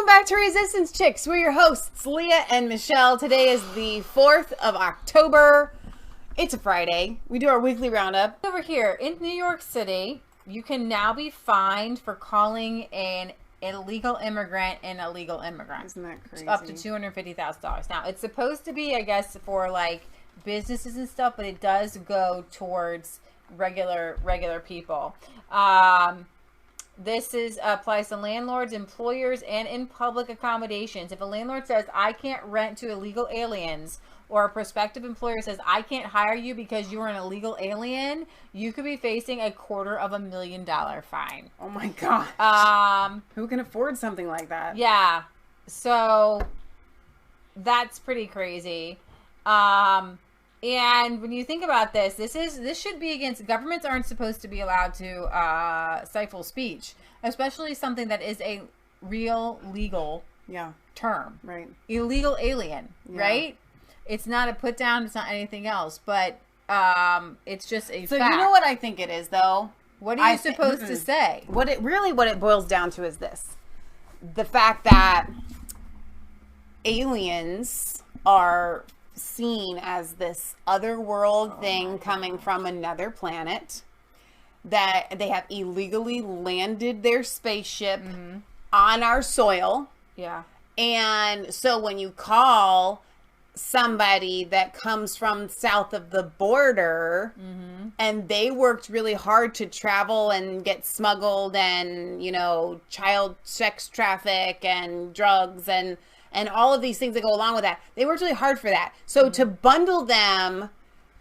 back to Resistance Chicks. We're your hosts, Leah and Michelle. Today is the 4th of October. It's a Friday. We do our weekly roundup. Over here in New York City, you can now be fined for calling an illegal immigrant an illegal immigrant. Isn't that crazy? Up to $250,000. Now, it's supposed to be, I guess, for like businesses and stuff, but it does go towards regular people. This applies to landlords, employers, and in public accommodations. If a landlord says, I can't rent to illegal aliens, or a prospective employer says, I can't hire you because you're an illegal alien, you could be facing a $250,000 fine. Oh my gosh. Who can afford something like that? Yeah. So that's pretty crazy. And when you think about this, this should be against, governments aren't supposed to be allowed to stifle speech, especially something that is a real legal term. Right. Illegal alien, right? It's not a put down, it's not anything else, but it's just a fact. You know what I think it is, though? What are you supposed to say? What it boils down to is this. The fact that aliens are seen as this otherworld thing coming from another planet, that they have illegally landed their spaceship on our soil. Yeah. And so when you call somebody that comes from south of the border and they worked really hard to travel and get smuggled and, you know, child sex traffic and drugs and all of these things that go along with that. They worked really hard for that. So to bundle them,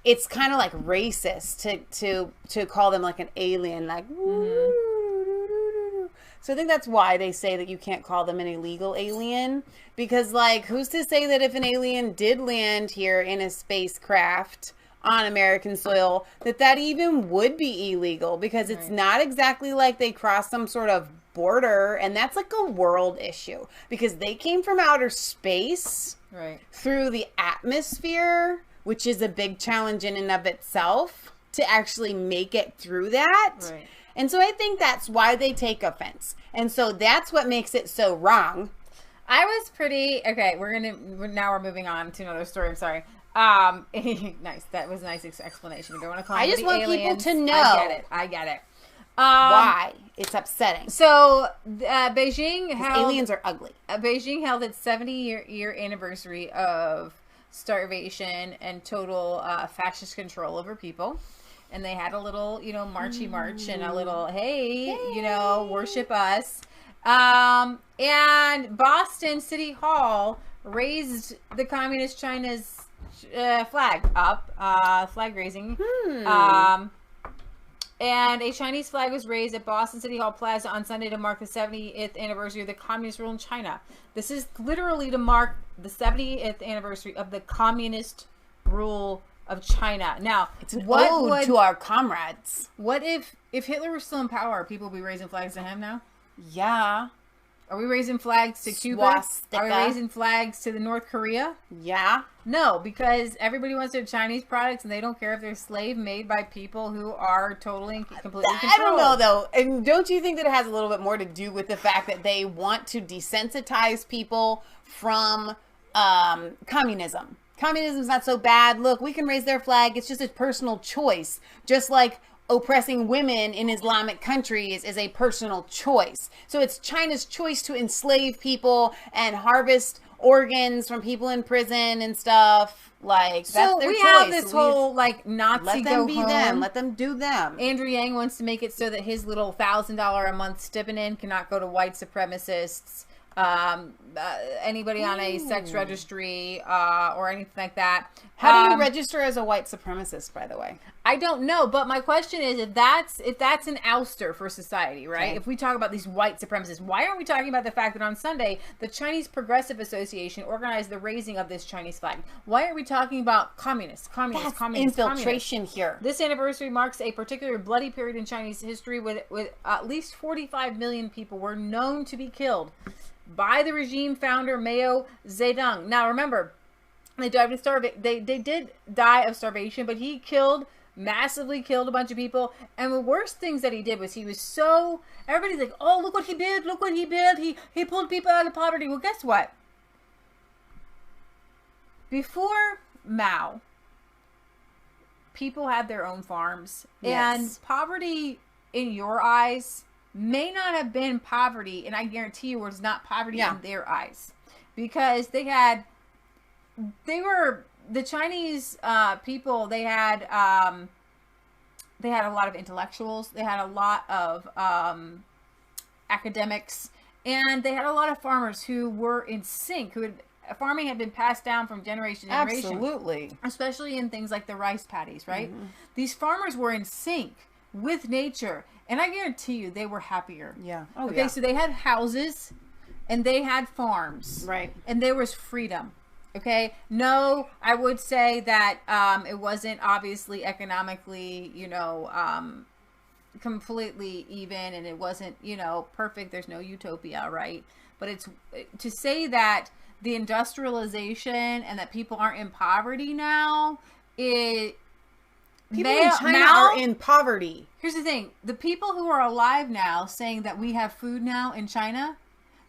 it's kind of like racist to call them like an alien, like, So I think that's why they say that you can't call them an illegal alien, because like, who's to say that if an alien did land here in a spacecraft on American soil, that even would be illegal, because it's not exactly like they crossed some sort of border, and that's like a world issue, because they came from outer space through the atmosphere, which is a big challenge in and of itself to actually make it through that. And so I think that's why they take offense, and so that's what makes it so wrong. I was pretty okay. We're moving on to another story. I'm sorry. Nice. That was a nice explanation. We don't want to call. I just want aliens. people to know. I get it. Why it's upsetting. So Beijing held, aliens are ugly. Beijing held its 70-year anniversary of starvation and total fascist control over people, and they had a little, marchy march and a little hey, worship us. And Boston City Hall raised the Communist China's flag up, flag raising. And a Chinese flag was raised at Boston City Hall Plaza on Sunday to mark the 70th anniversary of the communist rule in China. This is literally to mark the 70th anniversary of the communist rule of China. Now, it's an ode to our comrades. What if Hitler was still in power, people would be raising flags to him now? Yeah. Are we raising flags to Cuba? Swastika. Are we raising flags to the North Korea? Yeah. No, because everybody wants their Chinese products and they don't care if they're slave made by people who are totally and completely controlled. I don't know, though. And don't you think that it has a little bit more to do with the fact that they want to desensitize people from communism? Communism's not so bad. Look, we can raise their flag. It's just a personal choice. Just like oppressing women in Islamic countries is a personal choice. So it's China's choice to enslave people and harvest organs from people in prison and stuff. Like, that's their choice. So we have this whole like Nazi let them be them. Let them do them. Andrew Yang wants to make it so that his little $1,000 a month stipend cannot go to white supremacists. Anybody on a sex registry or anything like that. How do you register as a white supremacist, by the way? I don't know, but my question is, if that's an ouster for society, right? Okay. If we talk about these white supremacists, why aren't we talking about the fact that on Sunday the Chinese Progressive Association organized the raising of this Chinese flag? Why aren't we talking about communists? That's infiltration here. This anniversary marks a particularly bloody period in Chinese history, with at least 45 million people were known to be killed by the regime founder Mao Zedong. Now remember, they died of they did die of starvation, but he killed massively killed a bunch of people. And the worst things that he did was he was so, everybody's like, oh, look what he did. Look what he did. He pulled people out of poverty. Well, guess what? Before Mao, people had their own farms. Yes. And poverty in your eyes may not have been poverty, and I guarantee you it was not poverty in their eyes, because the Chinese people, they had a lot of intellectuals, they had a lot of academics, and they had a lot of farmers who were in sync, farming had been passed down from generation to generation. Absolutely. Especially in things like the rice paddies, right? Mm-hmm. These farmers were in sync with nature, and I guarantee you they were happier. Yeah. Oh, okay, so they had houses and they had farms. Right. And there was freedom. Okay. No, I would say that it wasn't obviously economically, completely even, and it wasn't, perfect. There's no utopia, right? But it's to say that the industrialization and that people aren't in poverty now, people in China are in poverty. Here's the thing. The people who are alive now saying that we have food now in China,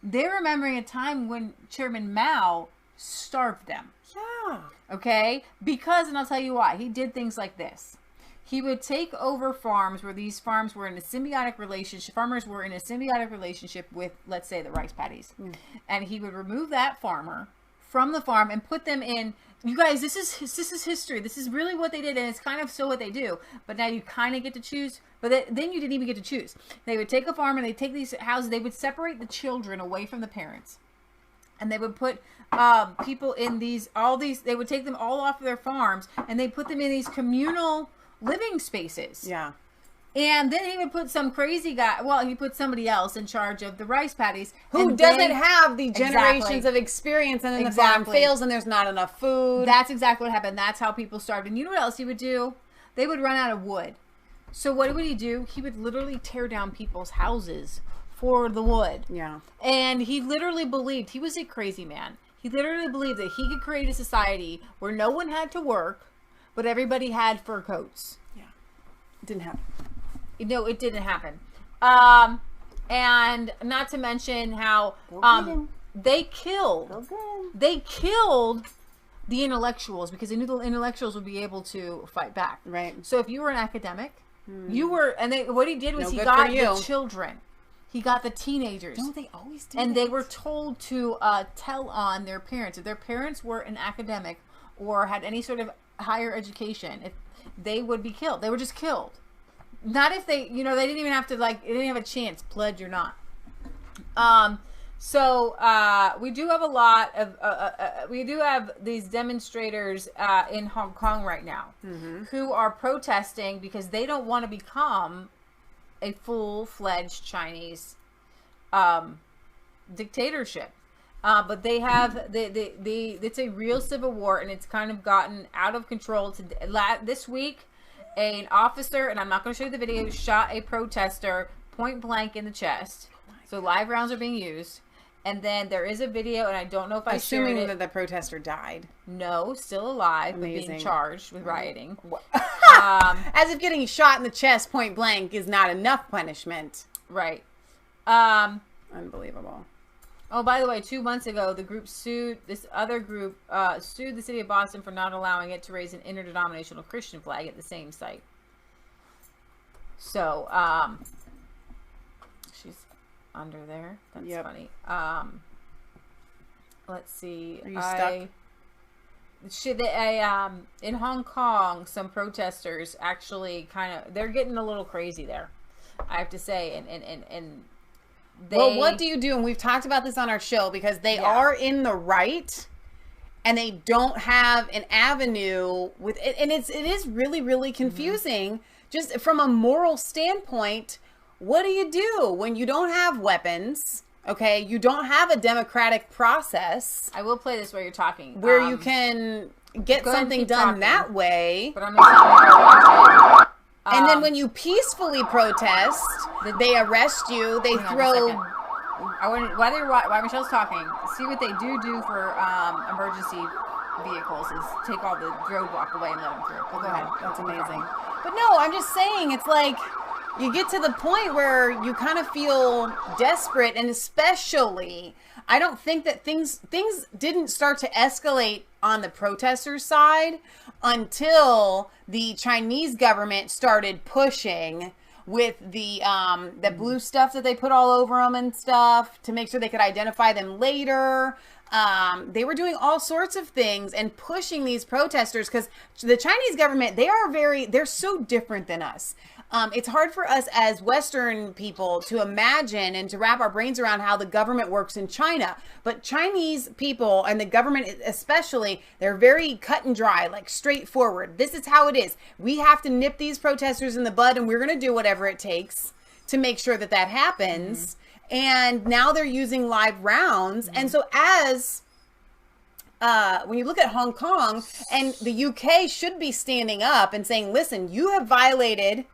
they're remembering a time when Chairman Mao starved them. Yeah. Okay? Because, and I'll tell you why, he did things like this. He would take over farms where these farms were in a symbiotic relationship. Farmers were in a symbiotic relationship with, let's say, the rice paddies. Mm. And he would remove that farmer from the farm and put them in. You guys, this is history. This is really what they did, and it's kind of so what they do. But now you kind of get to choose. But then you didn't even get to choose. They would take a farm and they'd take these houses. They would separate the children away from the parents. And they would put people in they would take them all off of their farms, and they put them in these communal living spaces. Yeah. And then he would put some crazy guy, he put somebody else in charge of the rice paddies. Who doesn't have the generations of experience, and then the farm fails and there's not enough food. That's exactly what happened. That's how people starved. And you know what else he would do? They would run out of wood. So what would he do? He would literally tear down people's houses for the wood. Yeah. And he literally believed, he was a crazy man. He literally believed that he could create a society where no one had to work, but everybody had fur coats. Yeah. It didn't happen. No, it didn't happen. And not to mention how they killed the intellectuals, because they knew the intellectuals would be able to fight back. Right. So if you were an academic, what he did was he got the children. He got the teenagers. Don't they always do and that? They were told to tell on their parents. If their parents were an academic or had any sort of higher education, if they would be killed. They were just killed. Not if they, they didn't even have to, they didn't have a chance, pledge or not. So we do have a lot of, we do have these demonstrators in Hong Kong right now who are protesting because they don't want to become a full-fledged Chinese dictatorship. But they have, it's a real civil war, and it's kind of gotten out of control. This week, an officer, and I'm not going to show you the video, shot a protester point blank in the chest. So live rounds are being used. And then there is a video, and I don't know if I shared it. Assuming that the protester died. No, still alive, but being charged with rioting. As if getting shot in the chest point blank is not enough punishment. Right. Unbelievable. Oh, by the way, 2 months ago, the group sued the city of Boston for not allowing it to raise an interdenominational Christian flag at the same site. So, she's under there. That's funny. Let's see. Are you stuck? In Hong Kong, some protesters actually they're getting a little crazy there, I have to say, and well, what do you do? And we've talked about this on our show, because they are in the right and they don't have an avenue with it. And it is really, really confusing. Just from a moral standpoint, what do you do when you don't have weapons? Okay. You don't have a democratic process. I will play this while you're talking. Where you can get something done that way. But I'm going to watch it. And then when you peacefully protest, they arrest you. They throw. While Michelle's talking, see what they do for emergency vehicles is take all the roadblock away and let them through. Well, go ahead. That's amazing. But no, I'm just saying, it's like you get to the point where you kind of feel desperate, and especially, I don't think that things didn't start to escalate on the protesters' side until the Chinese government started pushing with the blue stuff that they put all over them and stuff to make sure they could identify them later. They were doing all sorts of things and pushing these protesters because the Chinese government, they're so different than us. It's hard for us as Western people to imagine and to wrap our brains around how the government works in China. But Chinese people, and the government especially, they're very cut and dry, like straightforward. This is how it is. We have to nip these protesters in the bud, and we're going to do whatever it takes to make sure that that happens. And now they're using live rounds. And so when you look at Hong Kong, and the UK should be standing up and saying, listen, you have violated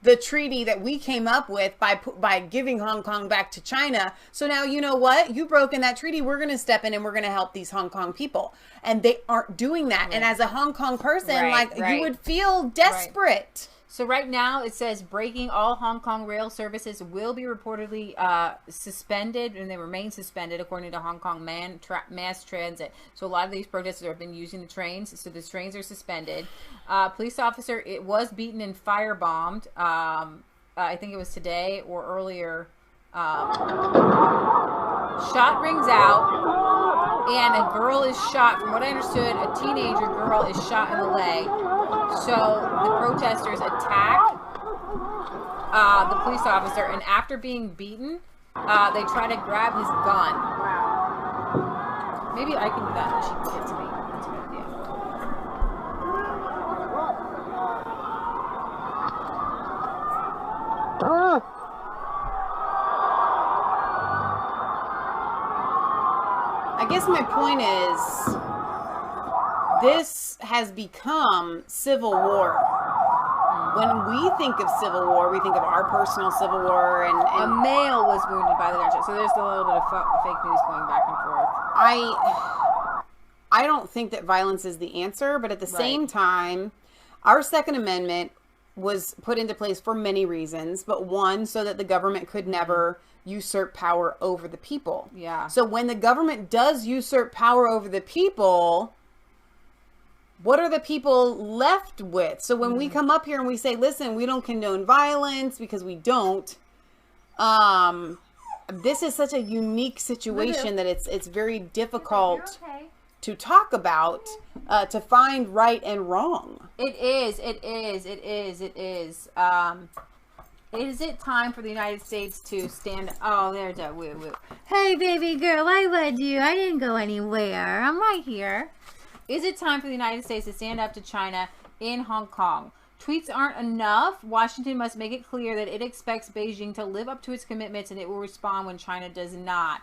the treaty that we came up with by giving Hong Kong back to China. So now, you know what? You've broken that treaty. We're going to step in and we're going to help these Hong Kong people. And they aren't doing that. Right. And as a Hong Kong person, you would feel desperate. Right. So right now it says breaking all Hong Kong rail services will be reportedly suspended, and they remain suspended according to Hong Kong Mass Transit. So a lot of these protesters have been using the trains, so the trains are suspended. Police officer was beaten and firebombed. I think it was today or earlier. Shot rings out, and a girl is shot. From what I understood, a teenager girl is shot in the leg. So the protesters attack the police officer, and after being beaten, they try to grab his gun. Maybe I can do that and she can get to me. That's a good idea. I guess my point is, this has become civil war. When we think of civil war, we think of our personal civil war. And a male was wounded by the gunshot. So there's a little bit of fake news going back and forth. I don't think that violence is the answer, but at the same time, our Second Amendment was put into place for many reasons, but one, so that the government could never usurp power over the people. Yeah. So when the government does usurp power over the people, what are the people left with? So when we come up here and we say, listen, we don't condone violence, because we don't, this is such a unique situation that it's very difficult to talk about, to find right and wrong. It is. Is it time for the United States to stand? Oh, there's that woo. Hey, baby girl, I led you. I didn't go anywhere. I'm right here. Is it time for the United States to stand up to China in Hong Kong? Tweets aren't enough. Washington must make it clear that it expects Beijing to live up to its commitments, and it will respond when China does not.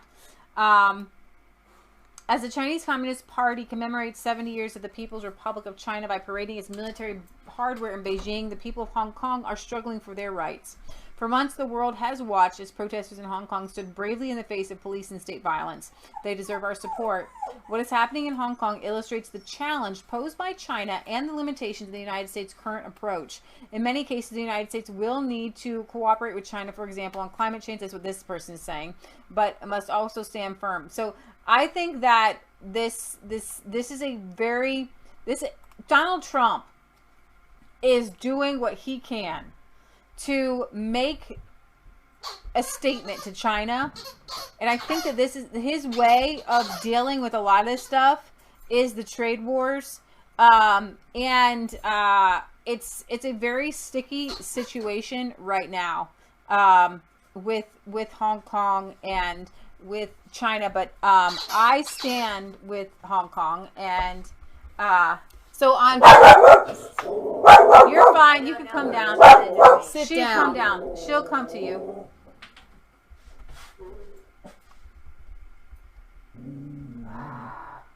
As the Chinese Communist Party commemorates 70 years of the People's Republic of China by parading its military hardware in Beijing, the people of Hong Kong are struggling for their rights. For months, the world has watched as protesters in Hong Kong stood bravely in the face of police and state violence. They deserve our support. What is happening in Hong Kong illustrates the challenge posed by China and the limitations of the United States' current approach. In many cases, the United States will need to cooperate with China, for example, on climate change. That's what this person is saying, but must also stand firm. So I think that this is a very, Donald Trump is doing what he can to make a statement to China, and I think that this is his way of dealing with a lot of this stuff is the trade wars, and it's a very sticky situation right now, with Hong Kong and with China, but I stand with Hong Kong, and so on. You're fine. You can come down. She'll come down. She'll come to you.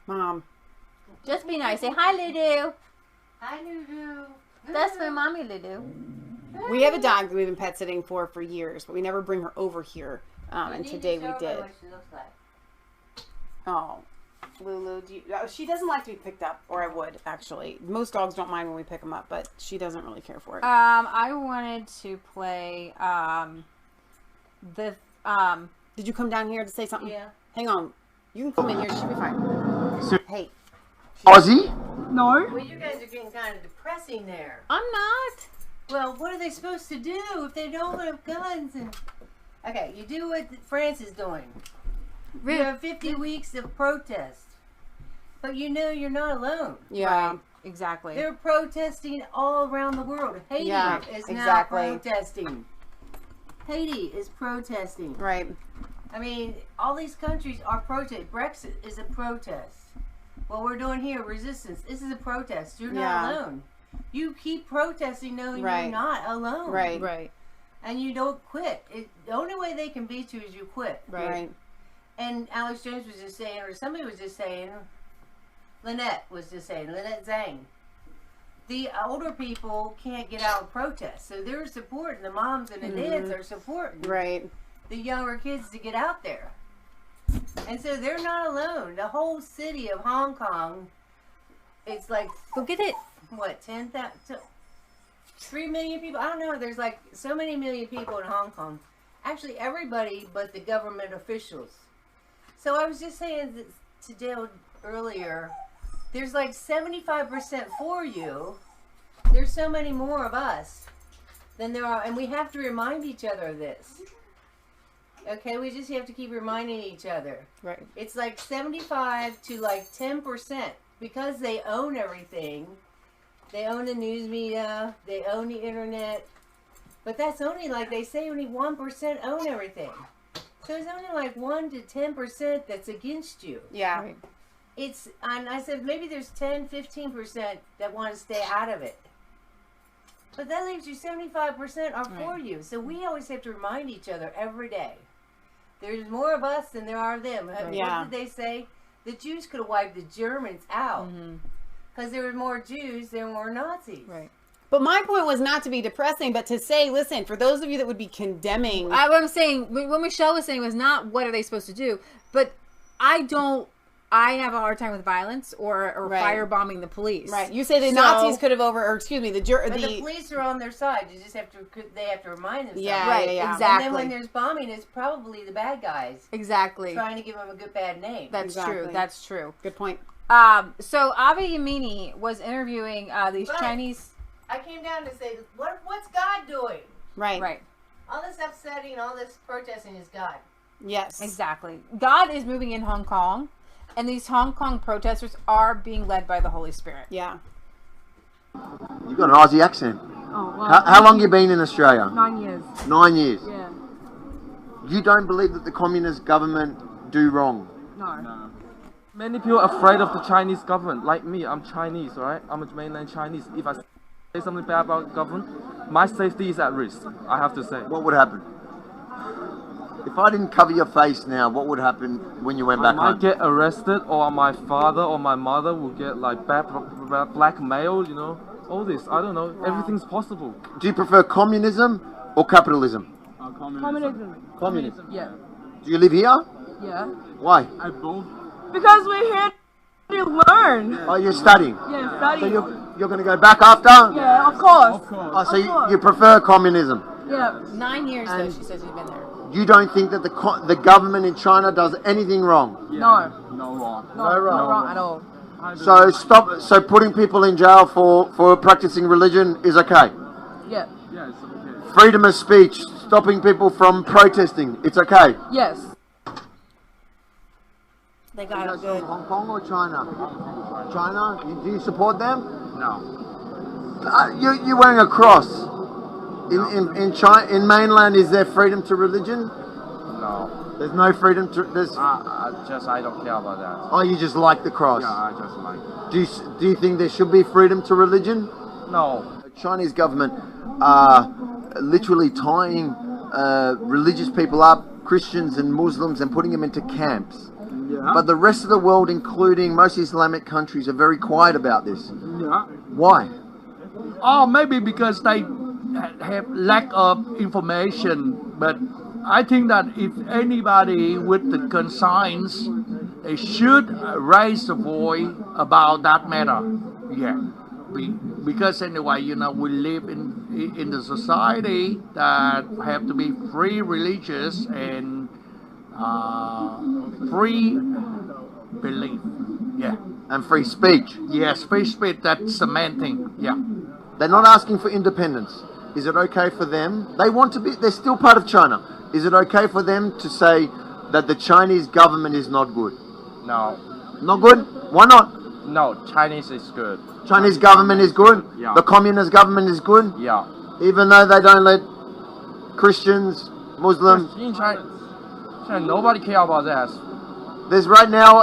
Mom. Just be nice. Say hi, Ludu. Hi, Ludu. That's my mommy, Ludu. We have a dog that we've been pet sitting for years, but we never bring her over here. And today we did. Oh. Lulu, she doesn't like to be picked up, or I would, actually. Most dogs don't mind when we pick them up, but she doesn't really care for it. I wanted to play, Did you come down here to say something? Yeah. Hang on. You can come in here. She'll be fine. Hey. Aussie? No. Well, you guys are getting kind of depressing there. I'm not. Well, what are they supposed to do if they don't have guns? And okay, you do what France is doing. You have 50 weeks of protest. But you know you're not alone. Yeah. Right. Exactly. They're protesting all around the world. Haiti is now protesting. Haiti is protesting. Right. I mean, all these countries are protesting. Brexit is a protest. What we're doing here, resistance, this is a protest. You're not alone. You keep protesting knowing you're not alone. Right. Right. And you don't quit. The only way they can beat you is you quit. Right. And Alex Jones was just saying, or somebody was just saying, Lynette Zhang, the older people can't get out and protest. So they're supporting, the moms and the dads are supporting the younger kids to get out there. And so they're not alone. The whole city of Hong Kong, it's like, Go get it. what, 3 million people? I don't know. There's like so many million people in Hong Kong. Actually, everybody but the government officials. So I was just saying to Dale earlier, there's like 75% for you. There's so many more of us than there are. And we have to remind each other of this. Okay, we just have to keep reminding each other. Right. It's like 75 to like 10% because they own everything. They own the news media. They own the internet. But that's only like they say only 1% own everything. So it's only like 1 to 10% that's against you. Yeah. Right. And I said maybe there's 10, 15% that want to stay out of it. But that leaves you 75% are for you. So we always have to remind each other every day. There's more of us than there are of them. Yeah. What did they say? The Jews could have wiped the Germans out. Because there were more Jews than were Nazis. Right. But my point was not to be depressing, but to say, listen, for those of you that would be condemning. What I'm saying, what Michelle was saying was not what are they supposed to do, but I have a hard time with violence or firebombing the police. Right. You say the Nazis could have the police are on their side. You just have to remind themselves. Yeah, right, yeah. exactly. And then when there's bombing, it's probably the bad guys. Exactly. Trying to give them a good bad name. That's true. That's true. Good point. So Avi Yamini was interviewing these Chinese. I came down to say, what's God doing? Right. Right. All this upsetting, all this protesting is God. Yes. Exactly. God is moving in Hong Kong, and these Hong Kong protesters are being led by the Holy Spirit. Yeah. You've got an Aussie accent. Oh, well, How long you been in Australia? 9 years. 9 years. Yeah. You don't believe that the communist government do wrong? No. Many people are afraid of the Chinese government. Like me, I'm Chinese, right? I'm a mainland Chinese. If I say something bad about government, my safety is at risk, I have to say. What would happen? If I didn't cover your face now, what would happen when you went back I might home? get arrested, or my father or my mother will get like blackmail, you know? All this, I don't know. Everything's possible. Do you prefer communism or capitalism? Communism. Communism. Yeah. Do you live here? Yeah. Why? Because we're here to learn. Oh, you're studying. Yeah, study. So you're going to go back after? Yeah, of course. Oh, so you prefer communism? Yeah. 9 years though, she says she's been there. You don't think that the government in China does anything wrong? No. No wrong. No wrong. No wrong at all. So putting people in jail for practicing religion is okay? Yeah. Yeah, it's okay. Freedom of speech, stopping people from protesting, it's okay? Yes. They got it good. Hong Kong or China? China? Do you support them? No. You're wearing a cross. In China, in mainland, is there freedom to religion? No. There's no freedom to. I don't care about that. Oh, you just like the cross. Yeah, I just like. Do you think there should be freedom to religion? No. The Chinese government are literally tying religious people up, Christians and Muslims, and putting them into camps. Yeah. But the rest of the world, including most Islamic countries, are very quiet about this. Yeah. Why? Oh, maybe because they have lack of information. But I think that if anybody with the conscience they should raise the voice about that matter. Yeah. Because anyway, we live in the society that have to be free religious and free belief. Yeah. And free speech. Yes, free speech, that's the main thing. Yeah. They're not asking for independence. Is it okay for them? They want to be, they're still part of China. Is it okay for them to say that the Chinese government is not good? No. Not good? Why not? No, Chinese is good. Chinese government is good? Yeah. The communist government is good? Yeah. Even though they don't let Christians, Muslims... In China, nobody care about that. There's right now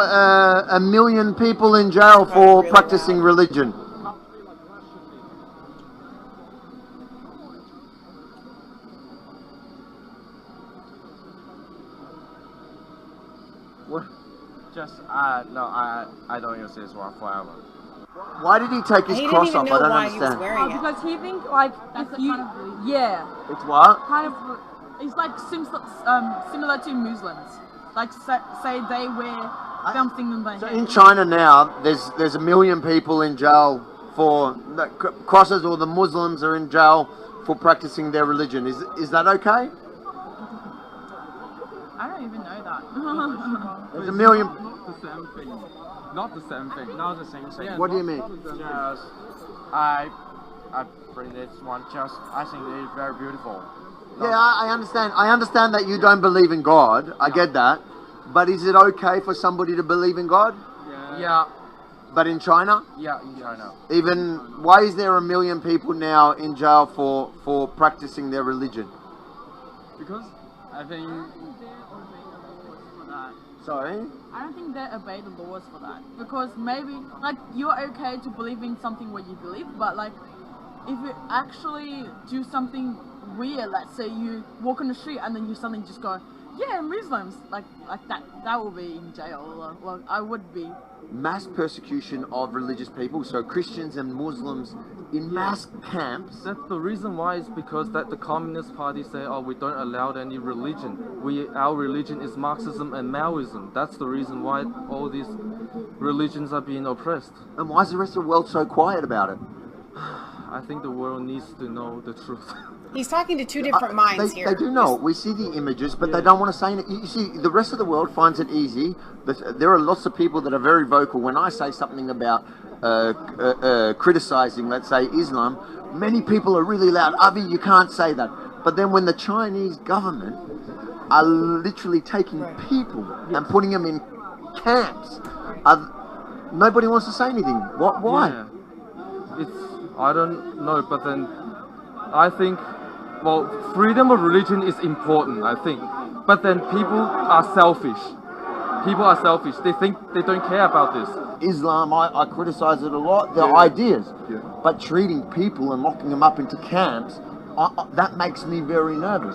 1 million people in jail for practicing religion. What? I don't use this one forever. Why did he take his He cross didn't even off? I know don't why he was understand. wearing it. Because he think like if you, yeah, It's what? kind of, it's like similar to Muslims. Like say they wear something in their So head. in China now, there's 1 million people in jail for crosses, or the Muslims are in jail for practicing their religion. Is that okay? I don't even know that. There's 1 million. Not the same thing. Not the same thing. What do you mean? Just I bring this one. I think it is very beautiful. Yeah, I understand. I understand that you don't believe in God. I get that. But is it okay for somebody to believe in God? Yeah. But in China? Yeah, in China. Even, why is there 1 million people now in jail for practicing their religion? Because I think. Sorry? I don't think they obey the laws for that, because maybe like you're okay to believe in something what you believe, but like if you actually do something weird, let's say you walk on the street and then you suddenly just go, yeah, Muslims, like that will be in jail. Well, I would be. Mass persecution of religious people, so Christians and Muslims in mass camps. That's the reason why is because that the Communist Party say, oh, we don't allow any religion. Our religion is Marxism and Maoism. That's the reason why all these religions are being oppressed. And why is the rest of the world so quiet about it? I think the world needs to know the truth. He's talking to two different minds here. They do know. We see the images, but they don't want to say it. You see, the rest of the world finds it easy. There are lots of people that are very vocal. When I say something about criticizing, let's say, Islam, many people are really loud. Avi, you can't say that. But then when the Chinese government are literally taking people and putting them in camps, nobody wants to say anything. Why? Yeah. I don't know, but then I think, well, freedom of religion is important, I think. But then people are selfish. People are selfish. They think they don't care about this. Islam, I criticize it a lot, the ideas. Yeah. But treating people and locking them up into camps, that makes me very nervous.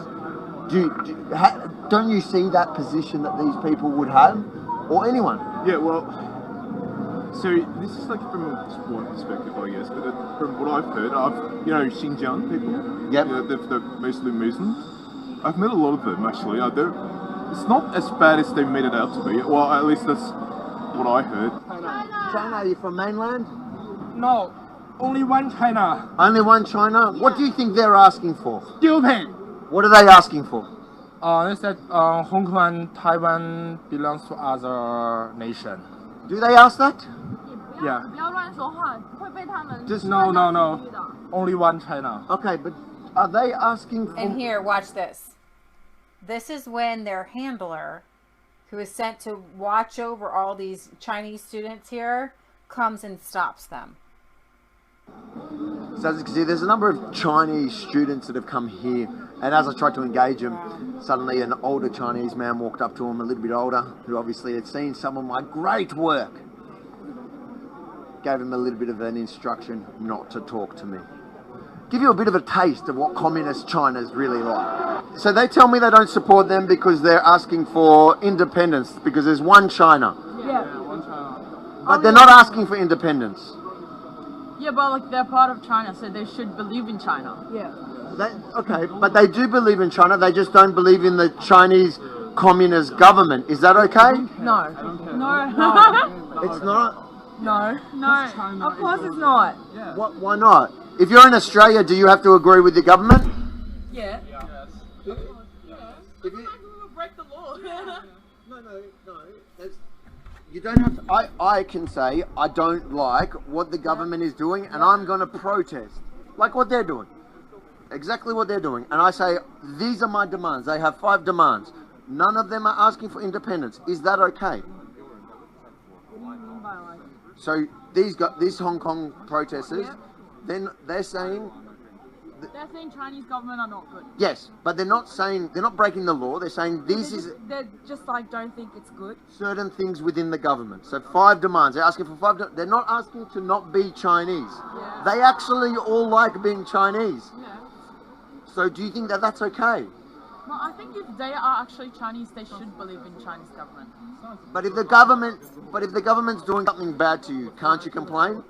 Don't you see that position that these people would have? Or anyone? Yeah, well, so this is like from one perspective, I guess, but from what I've heard, Xinjiang people, yep. The mostly Muslims, I've met a lot of them actually. It's not as bad as they made it out to be. Well, at least that's what I heard. China, are you from mainland? No, only one China. Only one China? What do you think they're asking for? Stupid. What are they asking for? They said Hong Kong and Taiwan belongs to other nation. Do they ask that? Yeah. Just No. Only one China. Okay, but are they asking for... And here, watch this. This is when their handler, who is sent to watch over all these Chinese students here, comes and stops them. So as you can see, there's a number of Chinese students that have come here, and as I tried to engage them, suddenly an older Chinese man walked up to him, a little bit older, who obviously had seen some of my great work. Gave him a little bit of an instruction not to talk to me. Give you a bit of a taste of what communist China's really like. So they tell me they don't support them because they're asking for independence, because there's one China. Yeah. One China. But they're not asking for independence. Yeah, but like they're part of China, so they should believe in China. Yeah. Okay, but they do believe in China. They just don't believe in the Chinese communist government. Is that okay? No. It's not. No. Of course it's not. Why not? If you're in Australia, do you have to agree with the government? Yeah. If you, Break the law. no. You don't have to. I can say I don't like what the government is doing, and I'm going to protest like what they're doing, exactly what they're doing. And I say these are my demands. They have 5 demands. None of them are asking for independence. Is that okay? So these Hong Kong protesters, then they're saying. They're saying Chinese government are not good. Yes, but they're not breaking the law. They're saying They're just like don't think it's good. certain things within the government. So 5 demands. They're asking for 5. They're not asking to not be Chinese. Yeah. They actually all like being Chinese. Yeah. So do you think that that's okay? Well, I think if they are actually Chinese, they should believe in Chinese government. But if the government's doing something bad to you, can't you complain?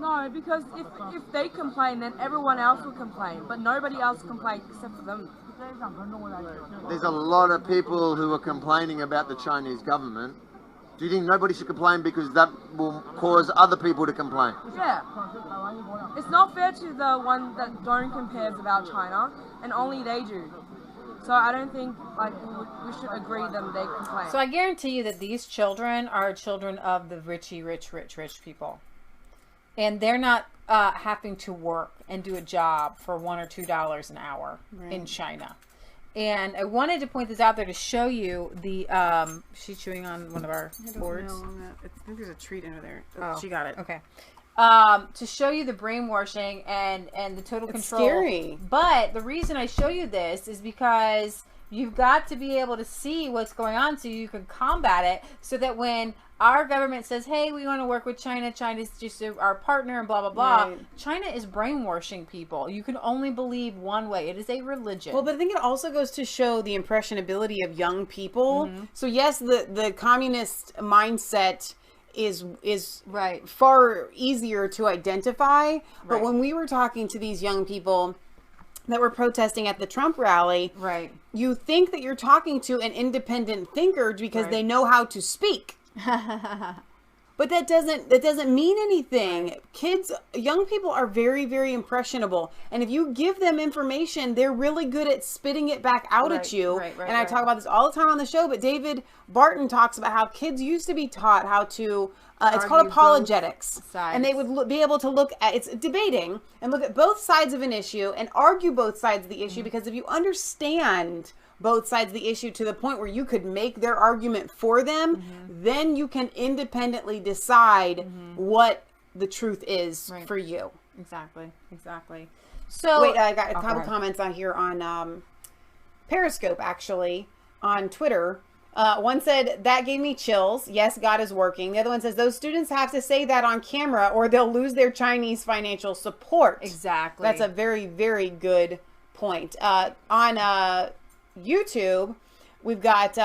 No, because if they complain, then everyone else will complain, but nobody else complains except for them. There's a lot of people who are complaining about the Chinese government. Do you think nobody should complain because that will cause other people to complain? Yeah. It's not fair to the ones that don't compare about China, and only they do. So I don't think we should agree them they complain. So I guarantee you that these children are children of the rich people. And they're not having to work and do a job for $1 or $2 an hour in China. And I wanted to point this out there to show you the. She's chewing on one of our boards. I think there's a treat under there. Oh, she got it. Okay. To show you the brainwashing and the total control. Scary. But the reason I show you this is because you've got to be able to see what's going on so you can combat it, so that when our government says, hey, we want to work with China, China's just our partner and blah, blah, blah. Right. China is brainwashing people. You can only believe one way. It is a religion. Well, but I think it also goes to show the impressionability of young people. So yes, the communist mindset is right. far easier to identify. But when we were talking to these young people that were protesting at the Trump rally, you think that you're talking to an independent thinker because they know how to speak. But that doesn't mean anything. Young people are very, very impressionable, and if you give them information, they're really good at spitting it back out at you. And I talk about this all the time on the show, but David Barton talks about how kids used to be taught how to it's called apologetics, and they would be able to look at, it's debating, and look at both sides of an issue and argue both sides of the issue, because if you understand both sides of the issue to the point where you could make their argument for them, then you can independently decide what the truth is for you. Exactly. So wait, I got a couple comments on here on Periscope, actually, on Twitter. One said, that gave me chills. Yes, God is working. The other one says, those students have to say that on camera or they'll lose their Chinese financial support. Exactly. That's a very, very good point. On YouTube, we've got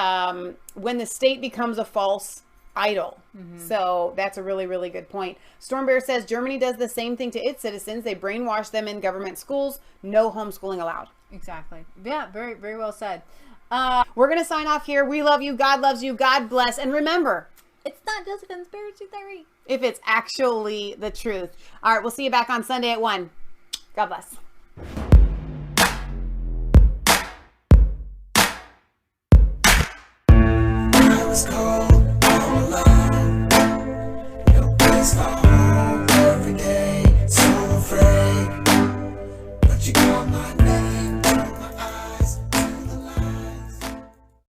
when the state becomes a false idol. So that's a really, really good point. Storm Bear says Germany does the same thing to its citizens. They brainwash them in government schools. No homeschooling allowed. Exactly. Yeah, very, very well said. We're going to sign off here. We love you. God loves you. God bless. And remember, it's not just a conspiracy theory if it's actually the truth. All right, we'll see you back on Sunday at 1. God bless. It's cold all alone. Your place my home every day. So afraid, but you call my name.